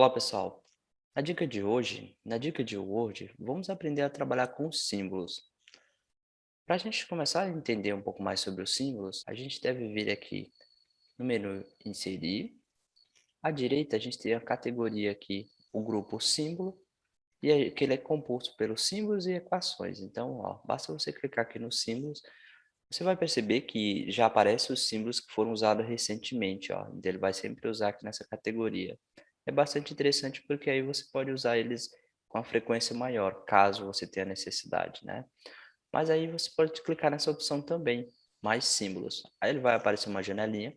Olá, pessoal. Na dica de hoje, vamos aprender a trabalhar com símbolos. Para a gente começar a entender um pouco mais sobre os símbolos, a gente deve vir aqui no menu Inserir. À direita, a gente tem a categoria aqui, o grupo símbolo, e aí, que ele é composto pelos símbolos e equações. Então, ó, basta você clicar aqui nos símbolos, você vai perceber que já aparecem os símbolos que foram usados recentemente, ó. Então ele vai sempre usar aqui nessa categoria. É bastante interessante porque aí você pode usar eles com a frequência maior, caso você tenha necessidade, né? Mas aí você pode clicar nessa opção também, mais símbolos. Aí ele vai aparecer uma janelinha.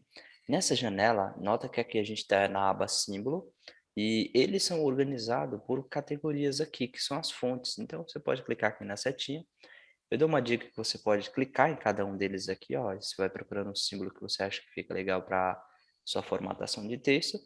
Nessa janela, nota que aqui a gente está na aba símbolo e eles são organizados por categorias aqui, que são as fontes. Então você pode clicar aqui na setinha. Eu dou uma dica que você pode clicar em cada um deles aqui, ó, e você vai procurando um símbolo que você acha que fica legal para sua formatação de texto.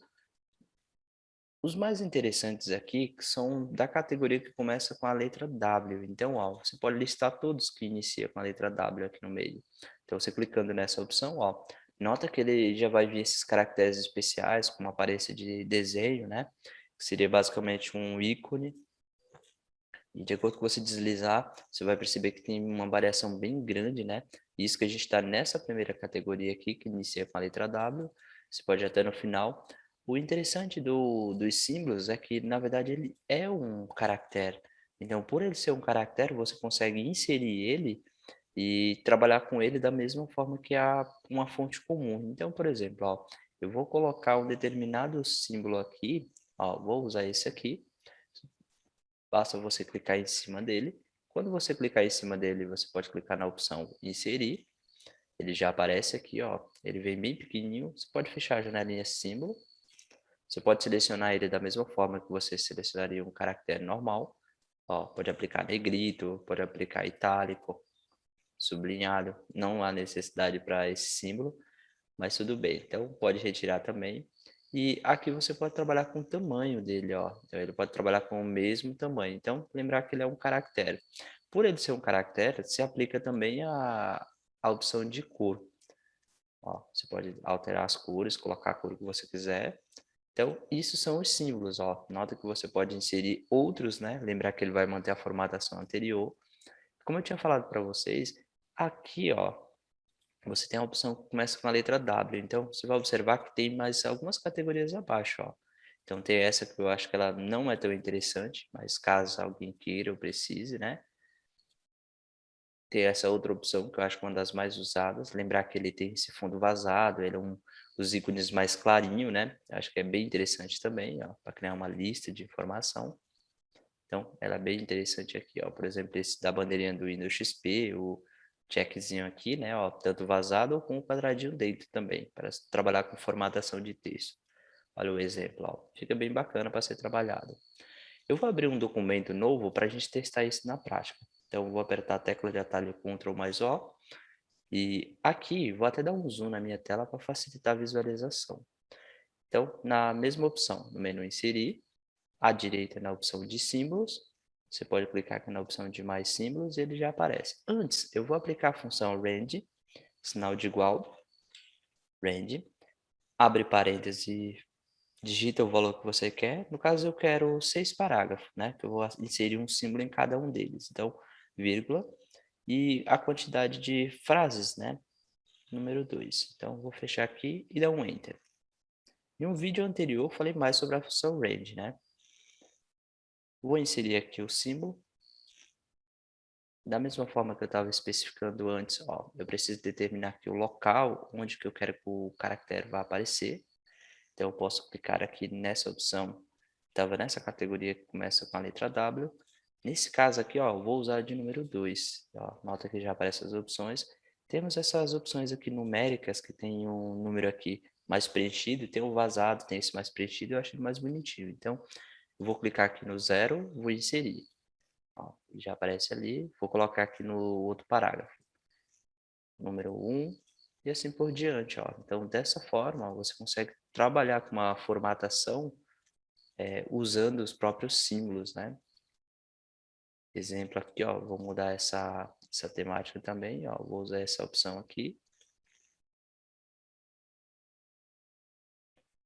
Os mais interessantes aqui que são da categoria que começa com a letra W. Então, ó, você pode listar todos que inicia com a letra W aqui no meio. Então, você clicando nessa opção, ó, nota que ele já vai vir esses caracteres especiais, como aparência de desenho, né? Que seria basicamente um ícone. E de acordo com você deslizar, você vai perceber que tem uma variação bem grande, né? Isso que a gente está nessa primeira categoria aqui, que inicia com a letra W, você pode ir até no final. O interessante dos símbolos é que, na verdade, ele é um caractere. Então, por ele ser um caractere, você consegue inserir ele e trabalhar com ele da mesma forma que uma fonte comum. Então, por exemplo, ó, eu vou colocar um determinado símbolo aqui, ó, vou usar esse aqui. Basta você clicar em cima dele. Quando você clicar em cima dele, você pode clicar na opção inserir. Ele já aparece aqui, ó. Ele vem bem pequenininho. Você pode fechar a janelinha símbolo. Você pode selecionar ele da mesma forma que você selecionaria um caractere normal. Ó, pode aplicar negrito, pode aplicar itálico, sublinhado. Não há necessidade para esse símbolo, mas tudo bem. Então pode retirar também. E aqui você pode trabalhar com o tamanho dele, ó. Então ele pode trabalhar com o mesmo tamanho. Então lembrar que ele é um caractere. Por ele ser um caractere, se aplica também a opção de cor. Ó, você pode alterar as cores, colocar a cor que você quiser. Então, isso são os símbolos, ó. Nota que você pode inserir outros, né? Lembrar que ele vai manter a formatação anterior. Como eu tinha falado para vocês, aqui, ó, você tem a opção que começa com a letra W. Então, você vai observar que tem mais algumas categorias abaixo, ó. Então, tem essa que eu acho que ela não é tão interessante, mas caso alguém queira ou precise, né? Tem essa outra opção que eu acho que é uma das mais usadas. Lembrar que ele tem esse fundo vazado, ele é um dos ícones mais clarinho, né? Acho que é bem interessante também, ó, para criar uma lista de informação. Então, ela é bem interessante aqui, ó. Por exemplo, esse da bandeirinha do Windows XP, o checkzinho aqui, né, ó, tanto vazado ou com um quadradinho dentro também, para trabalhar com formatação de texto. Olha o exemplo, ó. Fica bem bacana para ser trabalhado. Eu vou abrir um documento novo para a gente testar isso na prática. Então, eu vou apertar a tecla de atalho Ctrl mais O, e aqui vou até dar um zoom na minha tela para facilitar a visualização. Então, na mesma opção, no menu Inserir, à direita na opção de símbolos, você pode clicar aqui na opção de mais símbolos e ele já aparece. Antes, eu vou aplicar a função rand, sinal de igual, rand, abre parêntese, digita o valor que você quer. No caso, eu quero 6 parágrafos, né? Que eu vou inserir um símbolo em cada um deles. Então, vírgula, e a quantidade de frases, né? Número 2. Então, vou fechar aqui e dar um Enter. Em um vídeo anterior, eu falei mais sobre a função range, né? Vou inserir aqui o símbolo. Da mesma forma que eu estava especificando antes, ó, eu preciso determinar aqui o local onde que eu quero que o caractere vá aparecer. Então, eu posso clicar aqui nessa opção, estava nessa categoria que começa com a letra W. Nesse caso aqui, ó, eu vou usar de número 2. Ó, nota que já aparecem as opções. Temos essas opções aqui numéricas, que tem um número aqui mais preenchido, tem o vazado, tem esse mais preenchido, eu acho ele mais bonitinho. Então, eu vou clicar aqui no zero, vou inserir. Ó, já aparece ali, vou colocar aqui no outro parágrafo, número um e assim por diante, ó. Então, dessa forma, ó, você consegue trabalhar com uma formatação usando os próprios símbolos, né? Exemplo aqui, ó, vou mudar essa temática também, ó, vou usar essa opção aqui.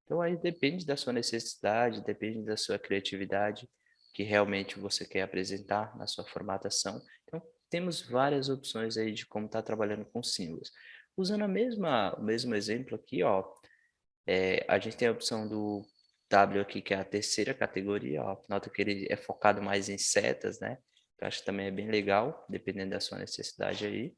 Então aí depende da sua necessidade, depende da sua criatividade, que realmente você quer apresentar na sua formatação. Então temos várias opções aí de como estar trabalhando com símbolos. Usando o mesmo exemplo aqui, ó, a gente tem a opção do W aqui, que é a terceira categoria, ó. Nota que ele é focado mais em setas, né? Eu acho que também é bem legal, dependendo da sua necessidade aí.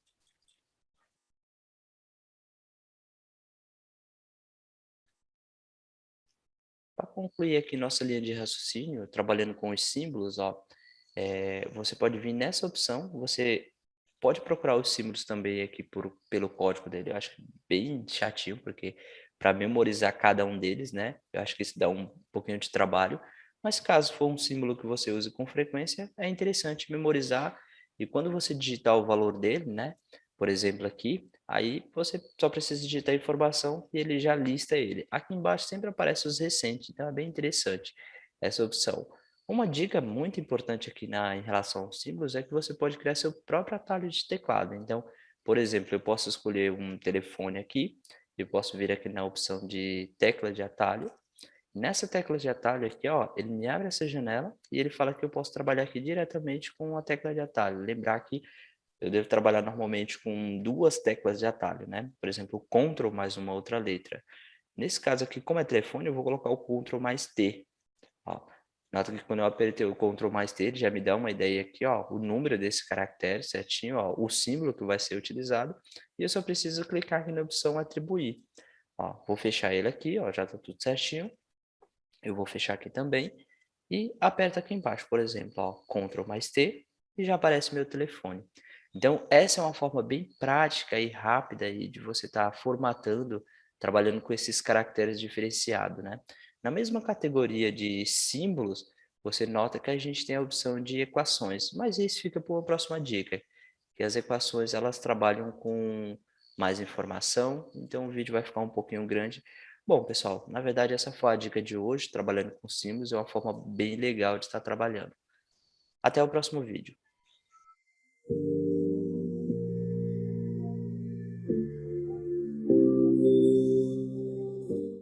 Para concluir aqui nossa linha de raciocínio, trabalhando com os símbolos, ó, você pode vir nessa opção, você pode procurar os símbolos também aqui pelo código dele, eu acho bem chatinho, porque para memorizar cada um deles, né, eu acho que isso dá um pouquinho de trabalho, mas caso for um símbolo que você use com frequência, é interessante memorizar, e quando você digitar o valor dele, né, por exemplo aqui, aí você só precisa digitar a informação e ele já lista ele. Aqui embaixo sempre aparece os recentes, então é bem interessante essa opção. Uma dica muito importante aqui em relação aos símbolos é que você pode criar seu próprio atalho de teclado. Então, por exemplo, eu posso escolher um telefone aqui, eu posso vir aqui na opção de tecla de atalho. Nessa tecla de atalho aqui, ó, ele me abre essa janela e ele fala que eu posso trabalhar aqui diretamente com a tecla de atalho. Lembrar que eu devo trabalhar normalmente com duas teclas de atalho, né? Por exemplo, o Ctrl mais uma outra letra. Nesse caso aqui, como é telefone, eu vou colocar o Ctrl mais T. Ó, nota que quando eu apertei o Ctrl mais T, ele já me dá uma ideia aqui, ó, o número desse caractere certinho, ó, o símbolo que vai ser utilizado, e eu só preciso clicar aqui na opção atribuir. Ó, vou fechar ele aqui, ó, já está tudo certinho. Eu vou fechar aqui também e aperto aqui embaixo, por exemplo, ó, Ctrl mais T e já aparece meu telefone. Então, essa é uma forma bem prática e rápida aí de você estar formatando, trabalhando com esses caracteres diferenciados, né? Na mesma categoria de símbolos, você nota que a gente tem a opção de equações, mas isso fica para uma próxima dica, que as equações elas trabalham com mais informação, então o vídeo vai ficar um pouquinho grande. Bom, pessoal, na verdade essa foi a dica de hoje, trabalhando com símbolos, é uma forma bem legal de estar trabalhando. Até o próximo vídeo.